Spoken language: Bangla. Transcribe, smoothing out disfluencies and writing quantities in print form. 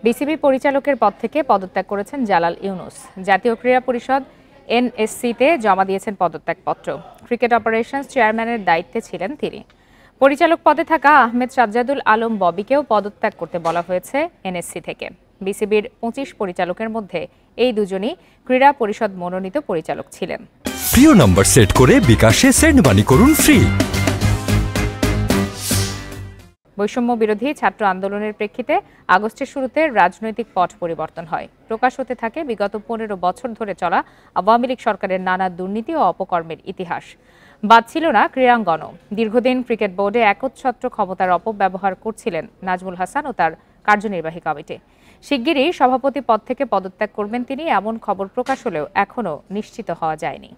বিসিবি পরিচালকের পদ থেকে পদত্যাগ করেছেন জালাল ইউনুস। জাতীয় ক্রীড়া পরিষদ এনএসসিতে জমা দিয়েছেন পদত্যাগপত্র। ক্রিকেট অপারেশনস চেয়ারম্যানের দায়িত্বে ছিলেন তিনি। পরিচালক পদে থাকা আহমেদ সাজ্জাদুল আলম ববিকেও পদত্যাগ করতে বলা হয়েছে এনএসসি থেকে। বিসিবির 25 পরিচালকের মধ্যে এই দুজনই ক্রীড়া পরিষদ মনোনীত পরিচালক ছিলেন। প্রিয় নম্বর সেট করে বিকাশে সেন্ড মানি করুন ফ্রি। বৈষম্য বিরোধী ছাত্র আন্দোলনের প্রেক্ষিতে আগস্টের শুরুতে রাজনৈতিক পট পরিবর্তন হয়। প্রকাশ হতে থাকে বিগত 15 বছর ধরে চলা আওয়ামী লীগ সরকারের নানা দুর্নীতি ও অপকর্মের ইতিহাস। বাদ ছিল না ক্রীড়াঙ্গনও। দীর্ঘদিন ক্রিকেট বোর্ডে একচ্ছত্র ক্ষমতার অপব্যবহার করছিলেন নাজমুল হাসান ও তার কার্যনির্বাহী কমিটি। শিগগিরই সভাপতি পদ থেকে পদত্যাগ করবেন তিনি, এমন খবর প্রকাশ হলেও এখনও নিশ্চিত হওয়া যায়নি।